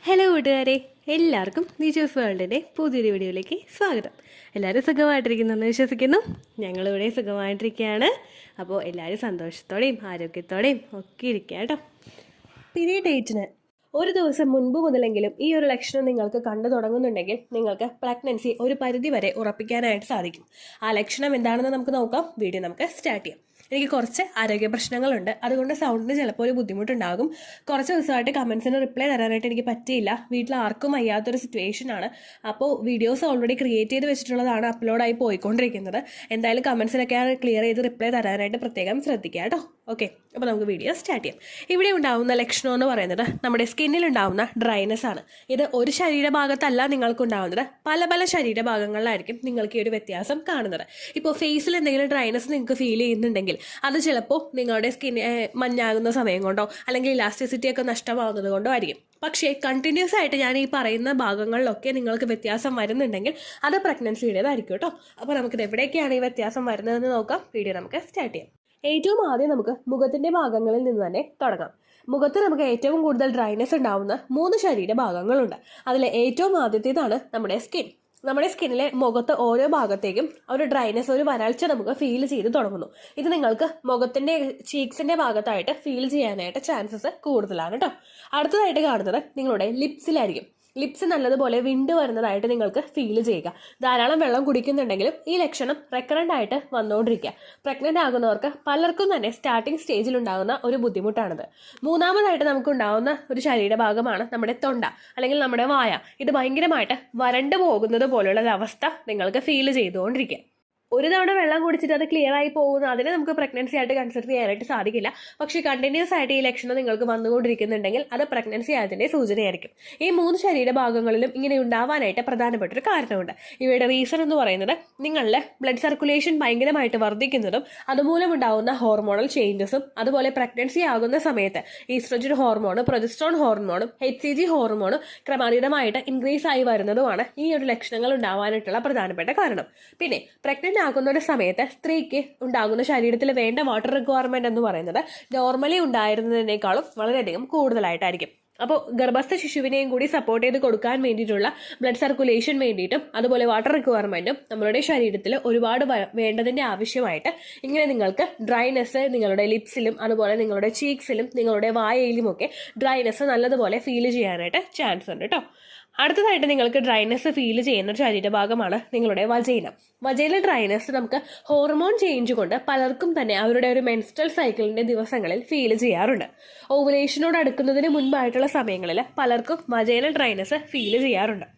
Hello കൂട്ടുകാരെ, എല്ലാവർക്കും നിജോസ് വേൾഡിൻ്റെ പുതിയൊരു വീഡിയോയിലേക്ക് സ്വാഗതം. എല്ലാവരും സുഖമായിട്ടിരിക്കുന്നെന്ന് വിശ്വസിക്കുന്നു. ഞങ്ങളിവിടെ സുഖമായിട്ടിരിക്കുകയാണ്. അപ്പോൾ എല്ലാവരും സന്തോഷത്തോടെയും ആരോഗ്യത്തോടെയും ഒക്കെ ഇരിക്കുക കേട്ടോ. പീരിയഡ് ഡേറ്റിന് ഒരു ദിവസം മുൻപ് മുതലെങ്കിലും ഈ ഒരു ലക്ഷണം നിങ്ങൾക്ക് കണ്ടു തുടങ്ങുന്നുണ്ടെങ്കിൽ നിങ്ങൾക്ക് പ്രഗ്നൻസി ഒരു പരിധി വരെ ഉറപ്പിക്കാനായിട്ട് സാധിക്കും. ആ ലക്ഷണം എന്താണെന്ന് നമുക്ക് നോക്കാം. വീഡിയോ നമുക്ക് സ്റ്റാർട്ട് ചെയ്യാം. എനിക്ക് കുറച്ച് ആരോഗ്യ പ്രശ്നങ്ങളുണ്ട്, അതുകൊണ്ട് സൗണ്ടിന് ചിലപ്പോൾ ഒരു ബുദ്ധിമുട്ടുണ്ടാകും. കുറച്ച് ദിവസമായിട്ട് കമൻസിന് റിപ്ലൈ തരാനായിട്ട് എനിക്ക് പറ്റിയില്ല. വീട്ടിൽ ആർക്കും വയ്യാത്തൊരു സിറ്റുവേഷനാണ്. അപ്പോൾ വീഡിയോസ് ഓൾറെഡി ക്രിയേറ്റ് ചെയ്ത് വെച്ചിട്ടുള്ളതാണ് അപ്ലോഡായി പോയിക്കൊണ്ടിരിക്കുന്നത്. എന്തായാലും കമൻസിനൊക്കെ ക്ലിയർ ചെയ്ത് റിപ്ലൈ തരാനായിട്ട് പ്രത്യേകം ശ്രദ്ധിക്കുക കേട്ടോ. ഓക്കെ, അപ്പോൾ നമുക്ക് വീഡിയോ സ്റ്റാർട്ട് ചെയ്യാം. ഇവിടെ ഉണ്ടാകുന്ന ലക്ഷണം എന്ന് പറയുന്നത് നമ്മുടെ സ്കിന്നിൽ ഉണ്ടാകുന്ന ഡ്രൈനെസ് ആണ്. ഇത് ഒരു ശരീരഭാഗത്തല്ല നിങ്ങൾക്കുണ്ടാകുന്നത്, പല പല ശരീരഭാഗങ്ങളിലായിരിക്കും നിങ്ങൾക്ക് ഈ ഒരു വ്യത്യാസം കാണുന്നത്. ഇപ്പോൾ ഫേസിൽ എന്തെങ്കിലും ഡ്രൈനെസ് നിങ്ങൾക്ക് ഫീൽ ചെയ്യുന്നുണ്ടെങ്കിൽ അത് ചിലപ്പോൾ നിങ്ങളുടെ സ്കിൻ മഞ്ഞാകുന്ന സമയം കൊണ്ടോ അല്ലെങ്കിൽ ഇലാസ്റ്റിസിറ്റി ഒക്കെ നഷ്ടമാകുന്നത് കൊണ്ടോ ആയിരിക്കും. പക്ഷേ കണ്ടിന്യൂസ് ആയിട്ട് ഞാൻ ഈ പറയുന്ന ഭാഗങ്ങളിലൊക്കെ നിങ്ങൾക്ക് വ്യത്യാസം വരുന്നുണ്ടെങ്കിൽ അത് പ്രഗ്നൻസിയുടേതായിരിക്കും കേട്ടോ. അപ്പോൾ നമുക്കിത് എവിടേക്കാണ് ഈ വ്യത്യാസം വരുന്നതെന്ന് നോക്കാം. വീഡിയോ നമുക്ക് സ്റ്റാർട്ട് ചെയ്യാം. ഏറ്റവും ആദ്യം നമുക്ക് മുഖത്തിന്റെ ഭാഗങ്ങളിൽ നിന്ന് തന്നെ തുടങ്ങാം. മുഖത്ത് നമുക്ക് ഏറ്റവും കൂടുതൽ ഡ്രൈനെസ് ഉണ്ടാവുന്ന 3 ശരീരഭാഗങ്ങളുണ്ട്. അതിൽ ഏറ്റവും ആദ്യത്തേതാണ് നമ്മുടെ സ്കിൻ. നമ്മുടെ സ്കിന്നിലെ മുഖത്ത് ഓരോ ഭാഗത്തേക്കും ഒരു ഡ്രൈനെസ്, ഒരു വരൾച്ച നമുക്ക് ഫീൽ ചെയ്ത് തുടങ്ങുന്നു. ഇത് നിങ്ങൾക്ക് മുഖത്തിന്റെ ചീക്സിന്റെ ഭാഗത്തായിട്ട് ഫീൽ ചെയ്യാനായിട്ട് ചാൻസസ് കൂടുതലാണ് കേട്ടോ. അടുത്തതായിട്ട് കാണുന്നത് നിങ്ങളുടെ ലിപ്സിലായിരിക്കും. ലിപ്സ് നല്ലതുപോലെ വിണ്ട് വരുന്നതായിട്ട് നിങ്ങൾക്ക് ഫീൽ ചെയ്യുക. ധാരാളം വെള്ളം കുടിക്കുന്നുണ്ടെങ്കിലും ഈ ലക്ഷണം റെക്കറന്റ് ആയിട്ട് വന്നുകൊണ്ടിരിക്കുക. പ്രഗ്നന്റ് ആകുന്നവർക്ക് പലർക്കും തന്നെ സ്റ്റാർട്ടിംഗ് സ്റ്റേജിൽ ഉണ്ടാകുന്ന ഒരു ബുദ്ധിമുട്ടാണിത്. മൂന്നാമതായിട്ട് നമുക്ക് ഉണ്ടാകുന്ന ഒരു ശരീരഭാഗമാണ് നമ്മുടെ തൊണ്ട അല്ലെങ്കിൽ നമ്മുടെ വായ. ഇത് ഭയങ്കരമായിട്ട് വരണ്ടു പോകുന്നത് പോലുള്ള ഒരു അവസ്ഥ നിങ്ങൾക്ക് ഫീൽ ചെയ്തുകൊണ്ടിരിക്കുക. ഒരു തവണ വെള്ളം കുടിച്ചിട്ട് അത് ക്ലിയർ ആയി പോകുന്ന അതിനെ നമുക്ക് പ്രഗ്നൻസി ആയിട്ട് കൺസിഡർ ചെയ്യാനായിട്ട് സാധിക്കില്ല. പക്ഷേ കണ്ടിന്യൂസ് ആയിട്ട് ഈ ലക്ഷണം നിങ്ങൾക്ക് വന്നുകൊണ്ടിരിക്കുന്നുണ്ടെങ്കിൽ അത് പ്രഗ്നൻസി ആയതിന്റെ സൂചനയായിരിക്കും. ഈ 3 ശരീരഭാഗങ്ങളിലും ഇങ്ങനെ ഉണ്ടാവാനായിട്ട് പ്രധാനപ്പെട്ടൊരു കാരണമുണ്ട്. ഇവയുടെ റീസൺ എന്ന് പറയുന്നത് നിങ്ങളുടെ ബ്ലഡ് സർക്കുലേഷൻ ഭയങ്കരമായിട്ട് വർദ്ധിക്കുന്നതും അതുമൂലം ഉണ്ടാകുന്ന ഹോർമോണൽ ചേഞ്ചസും അതുപോലെ പ്രഗ്നൻസി ആകുന്ന സമയത്ത് ഈസ്ട്രജൻ ഹോർമോണും പ്രൊജസ്ട്രോൺ ഹോർമോണും HCG ഹോർമോണും ക്രമാതീതമായിട്ട് ഇൻക്രീസ് ആയി വരുന്നതുമാണ് ഈ ഒരു ലക്ഷണങ്ങൾ ഉണ്ടാവാനായിട്ടുള്ള പ്രധാനപ്പെട്ട കാരണം. പിന്നെ പ്രഗ്നന്റ് ആകുന്ന ഒരു സമയത്ത് സ്ത്രീക്ക് ഉണ്ടാകുന്ന ശരീരത്തിൽ വേണ്ട വാട്ടർ റിക്വയർമെന്റ് എന്ന് പറയുന്നത് നോർമലി ഉണ്ടായിരുന്നതിനേക്കാളും വളരെയധികം കൂടുതലായിട്ടായിരിക്കും. അപ്പോൾ ഗർഭസ്ഥ ശിശുവിനെയും കൂടി സപ്പോർട്ട് ചെയ്ത് കൊടുക്കാൻ വേണ്ടിയിട്ടുള്ള ബ്ലഡ് സർക്കുലേഷൻ വേണ്ടിയിട്ടും അതുപോലെ വാട്ടർ റിക്വയർമെന്റും നമ്മുടെ ശരീരത്തിൽ ഒരുപാട് വേണ്ടതിന്റെ ആവശ്യമായിട്ട് ഇങ്ങനെ നിങ്ങൾക്ക് ഡ്രൈനെസ് നിങ്ങളുടെ ലിപ്സിലും അതുപോലെ നിങ്ങളുടെ ചീക്സിലും നിങ്ങളുടെ വായയിലും ഒക്കെ ഡ്രൈനെസ് നല്ലതുപോലെ ഫീൽ ചെയ്യാനായിട്ട് ചാൻസ് ഉണ്ട് കേട്ടോ. അടുത്തതായിട്ട് നിങ്ങൾക്ക് ഡ്രൈനെസ് ഫീൽ ചെയ്യുന്ന ഒരു ശരീരഭാഗമാണ് നിങ്ങളുടെ വജൈന. വജൈന ഡ്രൈനെസ് നമുക്ക് ഹോർമോൺ ചേഞ്ച് കൊണ്ട് പലർക്കും തന്നെ അവരുടെ ഒരു മെൻസ്ട്രൽ സൈക്കിളിന്റെ ദിവസങ്ങളിൽ ഫീൽ ചെയ്യാറുണ്ട്. ഓവുലേഷനോട് അടുക്കുന്നതിന് മുൻപായിട്ടുള്ള സമയങ്ങളിൽ പലർക്കും വജൈന ഡ്രൈനെസ് ഫീൽ ചെയ്യാറുണ്ട്.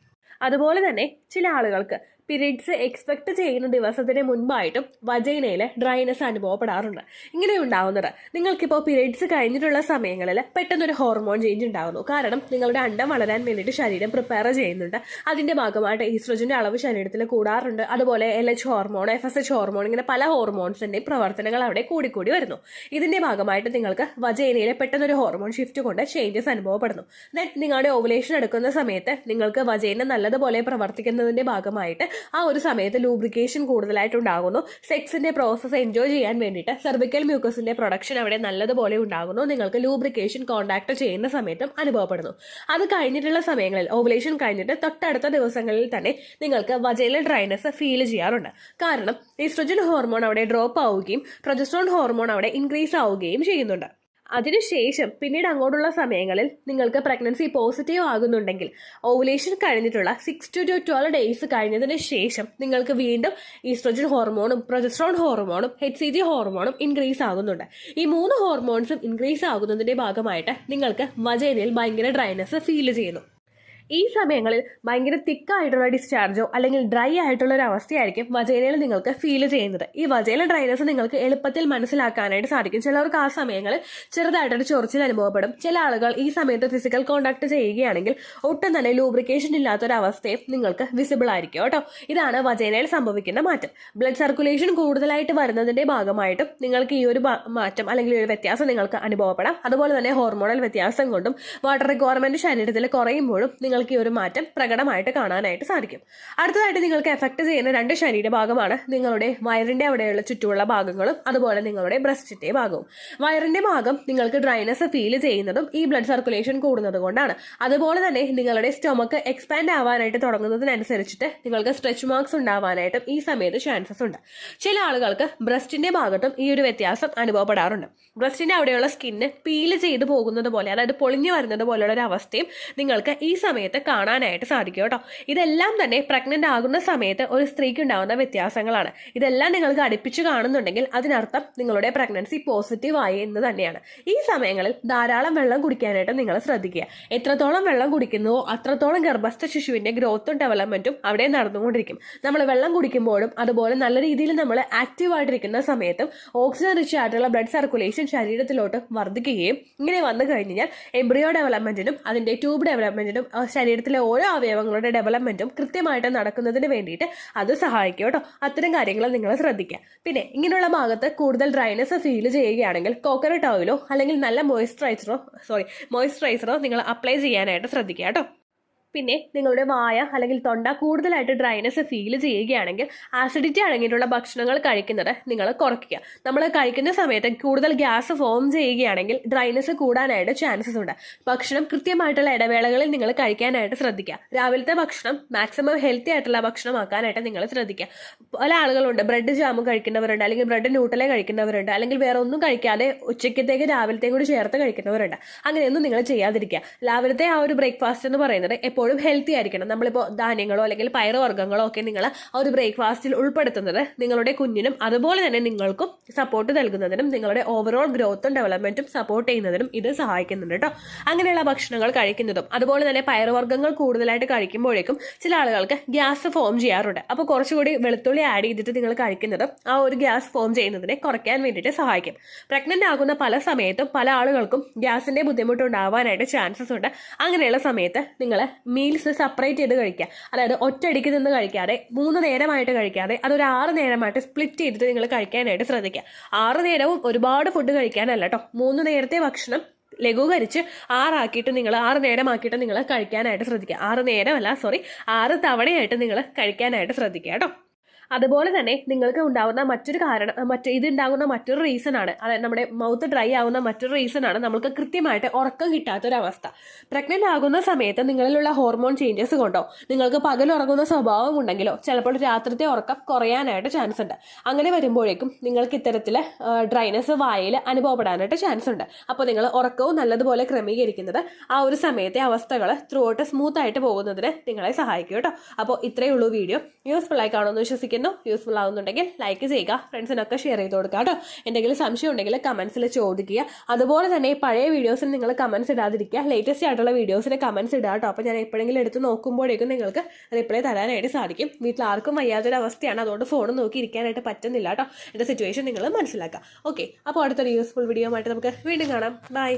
അതുപോലെ തന്നെ ചില ആളുകൾക്ക് പീരീഡ്സ് എക്സ്പെക്ട് ചെയ്യുന്ന ദിവസത്തിന് മുൻപായിട്ടും വജൈനയിൽ ഡ്രൈനെസ് അനുഭവപ്പെടാറുണ്ട്. ഇങ്ങനെ ഉണ്ടാവുന്നത് നിങ്ങൾക്കിപ്പോൾ പീരീഡ്സ് കഴിഞ്ഞിട്ടുള്ള സമയങ്ങളിൽ പെട്ടെന്നൊരു ഹോർമോൺ ചേഞ്ച് ഉണ്ടാകുന്നു. കാരണം നിങ്ങളുടെ അണ്ടം വളരാൻ വേണ്ടിയിട്ട് ശരീരം പ്രിപ്പയർ ചെയ്യുന്നുണ്ട്. അതിന്റെ ഭാഗമായിട്ട് ഈസ്ട്രോജന്റെ അളവ് ശരീരത്തിൽ കൂടാറുണ്ട്. അതുപോലെ LH ഹോർമോൺ, FSH ഹോർമോൺ, ഇങ്ങനെ പല ഹോർമോൺസിന്റെയും പ്രവർത്തനങ്ങൾ അവിടെ കൂടിക്കൂടി വരുന്നു. ഇതിന്റെ ഭാഗമായിട്ട് നിങ്ങൾക്ക് വജൈനയിൽ പെട്ടെന്നൊരു ഹോർമോൺ ഷിഫ്റ്റ് കൊണ്ട് ചേഞ്ചസ് അനുഭവപ്പെടുന്നു. ദെൻ നിങ്ങളുടെ ഓവുലേഷൻ എടുക്കുന്ന സമയത്ത് നിങ്ങൾക്ക് വജൈന നല്ലതുപോലെ പ്രവർത്തിക്കുന്നതിന്റെ ഭാഗമായിട്ട് ആ ഒരു സമയത്ത് ലൂബ്രിക്കേഷൻ കൂടുതലായിട്ടുണ്ടാകുന്നു. സെക്സിന്റെ പ്രോസസ്സ് എൻജോയ് ചെയ്യാൻ വേണ്ടിയിട്ട് സെർവിക്കൽ മ്യൂക്കസിന്റെ പ്രൊഡക്ഷൻ അവിടെ നല്ലതുപോലെ ഉണ്ടാകുന്നു. നിങ്ങൾക്ക് ലൂബ്രിക്കേഷൻ കോണ്ടാക്ട് ചെയ്യുന്ന സമയത്തും അനുഭവപ്പെടുന്നു. അത് കഴിഞ്ഞിട്ടുള്ള സമയങ്ങളിൽ ഓവുലേഷൻ കഴിഞ്ഞിട്ട് തൊട്ടടുത്ത ദിവസങ്ങളിൽ തന്നെ നിങ്ങൾക്ക് വജൈനൽ ഡ്രൈനെസ് ഫീൽ ചെയ്യാറുണ്ട്. കാരണം ഈസ്ട്രോജൻ ഹോർമോൺ അവിടെ ഡ്രോപ്പ് ആവുകയും പ്രൊജസ്ട്രോൺ ഹോർമോൺ അവിടെ ഇൻക്രീസ് ആവുകയും ചെയ്യുന്നുണ്ട്. അതിനുശേഷം പിന്നീട് അങ്ങോട്ടുള്ള സമയങ്ങളിൽ നിങ്ങൾക്ക് പ്രഗ്നൻസി പോസിറ്റീവ് ആകുന്നുണ്ടെങ്കിൽ ഓവുലേഷൻ കഴിഞ്ഞിട്ടുള്ള 6 to 12 ഡേയ്സ് കഴിഞ്ഞതിന് ശേഷം നിങ്ങൾക്ക് വീണ്ടും ഈസ്ട്രോജൻ ഹോർമോണും പ്രൊജസ്ട്രോൺ ഹോർമോണും HCG ഹോർമോണും ഇൻക്രീസ് ആകുന്നുണ്ട്. ഈ 3 ഹോർമോൺസും ഇൻക്രീസ് ആകുന്നതിന്റെ ഭാഗമായിട്ട് നിങ്ങൾക്ക് വജൈനയിൽ ഭയങ്കര ഡ്രൈനെസ് ഫീൽ ചെയ്യുന്നു. ഈ സമയങ്ങളിൽ ഭയങ്കര തിക്കായിട്ടുള്ള ഡിസ്ചാർജോ അല്ലെങ്കിൽ ഡ്രൈ ആയിട്ടുള്ള ഒരു അവസ്ഥയായിരിക്കും വജൈനയിൽ നിങ്ങൾക്ക് ഫീൽ ചെയ്യുന്നത്. ഈ വജൈനൽ ഡ്രൈനെസ് നിങ്ങൾക്ക് എളുപ്പത്തിൽ മനസ്സിലാക്കാനായിട്ട് സാധിക്കും. ചിലർക്ക് ആ സമയങ്ങളിൽ ചെറുതായിട്ടൊരു ചൊറിച്ചിൽ അനുഭവപ്പെടും. ചില ആളുകൾ ഈ സമയത്ത് ഫിസിക്കൽ കോണ്ടാക്ട് ചെയ്യുകയാണെങ്കിൽ ഒട്ടും തന്നെ ലൂബ്രിക്കേഷൻ ഇല്ലാത്തൊരവസ്ഥയും നിങ്ങൾക്ക് വിസിബിൾ ആയിരിക്കും കേട്ടോ. ഇതാണ് വജൈനയിൽ സംഭവിക്കുന്ന മാറ്റം. ബ്ലഡ് സർക്കുലേഷൻ കൂടുതലായിട്ട് വരുന്നതിന്റെ ഭാഗമായിട്ടും നിങ്ങൾക്ക് ഈ ഒരു മാറ്റം അല്ലെങ്കിൽ ഈ ഒരു വ്യത്യാസം നിങ്ങൾക്ക് അനുഭവപ്പെടാം. അതുപോലെ തന്നെ ഹോർമോണൽ വ്യത്യാസം കൊണ്ടും വാട്ടർ റിക്വയർമെന്റ് ശരീരത്തിൽ കുറയുമ്പോഴും നിങ്ങൾ നിങ്ങൾക്ക് ഈ ഒരു മാറ്റം പ്രകടമായിട്ട് കാണാനായിട്ട് സാധിക്കും. അടുത്തതായിട്ട് നിങ്ങൾക്ക് എഫക്ട് ചെയ്യുന്ന 2 ശരീരഭാഗമാണ് നിങ്ങളുടെ വയറിന്റെ അവിടെയുള്ള ചുറ്റുമുള്ള ഭാഗങ്ങളും അതുപോലെ നിങ്ങളുടെ ബ്രസ്റ്റിന്റെ ഭാഗവും. വയറിന്റെ ഭാഗം നിങ്ങൾക്ക് ഡ്രൈനെസ് ഫീൽ ചെയ്യുന്നതും ഈ ബ്ലഡ് സർക്കുലേഷൻ കൂടുന്നത് കൊണ്ടാണ്. അതുപോലെ തന്നെ നിങ്ങളുടെ സ്റ്റൊമക്ക് എക്സ്പാൻഡ് ആവാനായിട്ട് തുടങ്ങുന്നതിനനുസരിച്ചിട്ട് നിങ്ങൾക്ക് സ്ട്രെച്ച് മാർക്സ് ഉണ്ടാവാനായിട്ടും ഈ സമയത്ത് ചാൻസസ് ഉണ്ട്. ചില ആളുകൾക്ക് ബ്രസ്റ്റിന്റെ ഭാഗത്തും ഈ ഒരു വ്യത്യാസം അനുഭവപ്പെടാറുണ്ട്. ബ്രസ്റ്റിന്റെ അവിടെയുള്ള സ്കിന്ന് പീൽ ചെയ്ത് പോകുന്നത് പോലെ, അതായത് പൊളിഞ്ഞു വരുന്നത് പോലെയുള്ള ഒരു അവസ്ഥയും നിങ്ങൾക്ക് ഈ സമയത്ത് കാണാനായിട്ട് സാധിക്കും കേട്ടോ. ഇതെല്ലാം തന്നെ പ്രഗ്നന്റ് ആകുന്ന സമയത്ത് ഒരു സ്ത്രീക്ക് ഉണ്ടാകുന്ന വ്യത്യാസങ്ങളാണ്. ഇതെല്ലാം നിങ്ങൾക്ക് അടുപ്പിച്ച് കാണുന്നുണ്ടെങ്കിൽ അതിനർത്ഥം നിങ്ങളുടെ പ്രഗ്നൻസി പോസിറ്റീവ് ആയി എന്ന് തന്നെയാണ്. ഈ സമയങ്ങളിൽ ധാരാളം വെള്ളം കുടിക്കാനായിട്ട് നിങ്ങൾ ശ്രദ്ധിക്കുക. എത്രത്തോളം വെള്ളം കുടിക്കുന്നുവോ അത്രത്തോളം ഗർഭസ്ഥ ശിശുവിന്റെ ഗ്രോത്തും ഡെവലപ്മെന്റും അവിടെ നടന്നുകൊണ്ടിരിക്കും. നമ്മൾ വെള്ളം കുടിക്കുമ്പോഴും അതുപോലെ നല്ല രീതിയിൽ നമ്മൾ ആക്റ്റീവ് ആയിട്ടിരിക്കുന്ന സമയത്തും ഓക്സിജൻ റിച്ച് ആയിട്ടുള്ള ബ്ലഡ് സർക്കുലേഷൻ ശരീരത്തിലോട്ട് വർദ്ധിക്കുകയും ഇങ്ങനെ വന്നു കഴിഞ്ഞാൽ എംബ്രിയോ ഡെവലപ്മെന്റിനും അതിന്റെ ട്യൂബ് ഡെവലപ്മെന്റിനും ശരീരത്തിലെ ഓരോ അവയവങ്ങളുടെ ഡെവലപ്മെന്റും കൃത്യമായിട്ട് നടക്കുന്നതിന് വേണ്ടിയിട്ട് അത് സഹായിക്കും കേട്ടോ. അത്തരം കാര്യങ്ങൾ നിങ്ങൾ ശ്രദ്ധിക്കുക. പിന്നെ ഇങ്ങനെയുള്ള ഭാഗത്ത് കൂടുതൽ ഡ്രൈനെസ് ഫീൽ ചെയ്യുകയാണെങ്കിൽ കോക്കനട്ട് ഓയിലോ അല്ലെങ്കിൽ നല്ല മോയ്സ്ചറൈസറോ നിങ്ങൾ അപ്ലൈ ചെയ്യാനായിട്ട് ശ്രദ്ധിക്കുക കേട്ടോ. പിന്നെ നിങ്ങളുടെ വായ അല്ലെങ്കിൽ തൊണ്ട കൂടുതലായിട്ട് ഡ്രൈനെസ് ഫീൽ ചെയ്യുകയാണെങ്കിൽ ആസിഡിറ്റി അടങ്ങിയിട്ടുള്ള ഭക്ഷണങ്ങൾ കഴിക്കുന്നത് നിങ്ങൾ കുറയ്ക്കുക. നമ്മൾ കഴിക്കുന്ന സമയത്ത് കൂടുതൽ ഗ്യാസ് ഫോം ചെയ്യുകയാണെങ്കിൽ ഡ്രൈനെസ് കൂടാനായിട്ട് ചാൻസസ് ഉണ്ട്. ഭക്ഷണം കൃത്യമായിട്ടുള്ള ഇടവേളകളിൽ നിങ്ങൾ കഴിക്കാനായിട്ട് ശ്രദ്ധിക്കുക. രാവിലത്തെ ഭക്ഷണം മാക്സിമം ഹെൽത്തി ആയിട്ടുള്ള ഭക്ഷണമാക്കാനായിട്ട് നിങ്ങൾ ശ്രദ്ധിക്കുക. പല ആളുകളുണ്ട് ബ്രെഡ് ജാമും കഴിക്കുന്നവരുണ്ട്, അല്ലെങ്കിൽ ബ്രെഡ് ന്യൂട്ടലെ കഴിക്കുന്നവരുണ്ട്, അല്ലെങ്കിൽ വേറെ ഒന്നും കഴിക്കാതെ ഉച്ചക്കത്തേക്ക് രാവിലത്തെയും കൂടി ചേർത്ത് കഴിക്കുന്നവരുണ്ട്. അങ്ങനെയൊന്നും നിങ്ങൾ ചെയ്യാതിരിക്കുക. രാവിലത്തെ ആ ഒരു ബ്രേക്ക്ഫാസ്റ്റ് എന്ന് പറയുന്നത് എപ്പോഴും ഹെൽത്തി ആയിരിക്കണം. നമ്മളിപ്പോൾ ധാന്യങ്ങളോ അല്ലെങ്കിൽ പയറുവർഗ്ഗങ്ങളോ ഒക്കെ നിങ്ങൾ ആ ഒരു ബ്രേക്ക്ഫാസ്റ്റിൽ ഉൾപ്പെടുത്തുന്നത് നിങ്ങളുടെ കുഞ്ഞിനും അതുപോലെ തന്നെ നിങ്ങൾക്കും സപ്പോർട്ട് നൽകുന്നതിനും നിങ്ങളുടെ ഓവറോൾ ഗ്രോത്തും ഡെവലപ്മെന്റും സപ്പോർട്ട് ചെയ്യുന്നതിനും ഇത് സഹായിക്കുന്നുണ്ട് കേട്ടോ. അങ്ങനെയുള്ള ഭക്ഷണങ്ങൾ കഴിക്കുന്നതും അതുപോലെ തന്നെ പയറുവർഗ്ഗങ്ങൾ കൂടുതലായിട്ട് കഴിക്കുമ്പോഴേക്കും ചില ആളുകൾക്ക് ഗ്യാസ് ഫോം ചെയ്യാറുണ്ട്. അപ്പോൾ കുറച്ചുകൂടി വെളുത്തുള്ളി ആഡ് ചെയ്തിട്ട് നിങ്ങൾ കഴിക്കുന്നത് ആ ഒരു ഗ്യാസ് ഫോം ചെയ്യുന്നതിനെ കുറയ്ക്കാൻ വേണ്ടിയിട്ട് സഹായിക്കും. പ്രഗ്നന്റ് ആകുന്ന പല സമയത്തും പല ആളുകൾക്കും ഗ്യാസിന്റെ ബുദ്ധിമുട്ട് ഉണ്ടാവാനായിട്ട് ചാൻസസ് ഉണ്ട്. അങ്ങനെയുള്ള സമയത്ത് നിങ്ങൾ മീൽസ് സെപ്പറേറ്റ് ചെയ്ത് കഴിക്കുക. അതായത് ഒറ്റയടിക്ക് നിന്ന് കഴിക്കാതെ 3 നേരമായിട്ട് കഴിക്കാതെ അതൊരു 6 നേരമായിട്ട് സ്പ്ലിറ്റ് ചെയ്തിട്ട് നിങ്ങൾ കഴിക്കാനായിട്ട് ശ്രദ്ധിക്കുക. 6 നേരവും ഒരുപാട് ഫുഡ് കഴിക്കാനല്ല കേട്ടോ. 3 നേരത്തെ ഭക്ഷണം ലഘൂകരിച്ച് 6 നേരമാക്കിയിട്ട് നിങ്ങൾ കഴിക്കാനായിട്ട് ശ്രദ്ധിക്കുക. 6 തവണയായിട്ട് നിങ്ങൾ കഴിക്കാനായിട്ട് ശ്രദ്ധിക്കുക കേട്ടോ. അതുപോലെ തന്നെ നിങ്ങൾക്ക് ഉണ്ടാകുന്ന മറ്റൊരു റീസൺ ആണ്, അതായത് നമ്മുടെ മൗത്ത് ഡ്രൈ ആവുന്ന മറ്റൊരു റീസൺ ആണ് നമുക്ക് കൃത്യമായിട്ട് ഉറക്കം കിട്ടാത്തൊരവസ്ഥ. പ്രഗ്നന്റ് ആകുന്ന സമയത്ത് നിങ്ങളിലുള്ള ഹോർമോൺ ചേഞ്ചസ് കൊണ്ടോ നിങ്ങൾക്ക് പകൽ ഉറങ്ങുന്ന സ്വഭാവം ഉണ്ടെങ്കിലോ ചിലപ്പോൾ രാത്രിത്തെ ഉറക്കം കുറയാനായിട്ട് ചാൻസ് ഉണ്ട്. അങ്ങനെ വരുമ്പോഴേക്കും നിങ്ങൾക്ക് ഇത്തരത്തിൽ ഡ്രൈനെസ് വായിൽ അനുഭവപ്പെടാനായിട്ട് ചാൻസ് ഉണ്ട്. അപ്പോൾ നിങ്ങൾ ഉറക്കവും നല്ലതുപോലെ ക്രമീകരിക്കുന്നത് ആ ഒരു സമയത്തെ അവസ്ഥകൾ ത്രൂ ഔട്ട് സ്മൂത്ത് ആയിട്ട് പോകുന്നതിന് നിങ്ങളെ സഹായിക്കും കേട്ടോ. അപ്പോൾ ഇത്രയേ ഉള്ളൂ വീഡിയോ. യൂസ്ഫുൾ ആയി കാണുമെന്ന് വിശ്വസിക്കുന്നു. യൂസ്ഫുൾ ആവുന്നുണ്ടെങ്കിൽ ലൈക്ക് ചെയ്യുക, ഫ്രണ്ട്സിനൊക്കെ ഷെയർ ചെയ്ത് കൊടുക്കുക കേട്ടോ. എന്തെങ്കിലും സംശയം ഉണ്ടെങ്കിൽ കമന്റ്സിൽ ചോദിക്കുക. അതുപോലെ തന്നെ പഴയ വീഡിയോസിന് നിങ്ങൾ കമന്റ്സ് ഇടാതിരിക്കുക, ലേറ്റസ്റ്റ് ആയിട്ടുള്ള വീഡിയോസിന് കമന്റ്സ് ഇടുക കേട്ടോ. അപ്പോൾ ഞാൻ എപ്പോഴെങ്കിലും എടുത്ത് നോക്കുമ്പോഴേക്കും നിങ്ങൾക്ക് റിപ്ലൈ തരാനായിട്ട് സാധിക്കും. വീട്ടിൽ ആർക്കും വയ്യാത്തൊരു അവസ്ഥയാണ്, അതുകൊണ്ട് ഫോൺ നോക്കി ഇരിക്കാനായിട്ട് പറ്റുന്നില്ല കേട്ടോ. എൻ്റെ സിറ്റുവേഷൻ നിങ്ങൾ മനസ്സിലാക്കുക. ഓക്കെ, അപ്പോൾ അടുത്തൊരു യൂസ്ഫുൾ വീഡിയോ ആയിട്ട് നമുക്ക് വീണ്ടും കാണാം. ബൈ.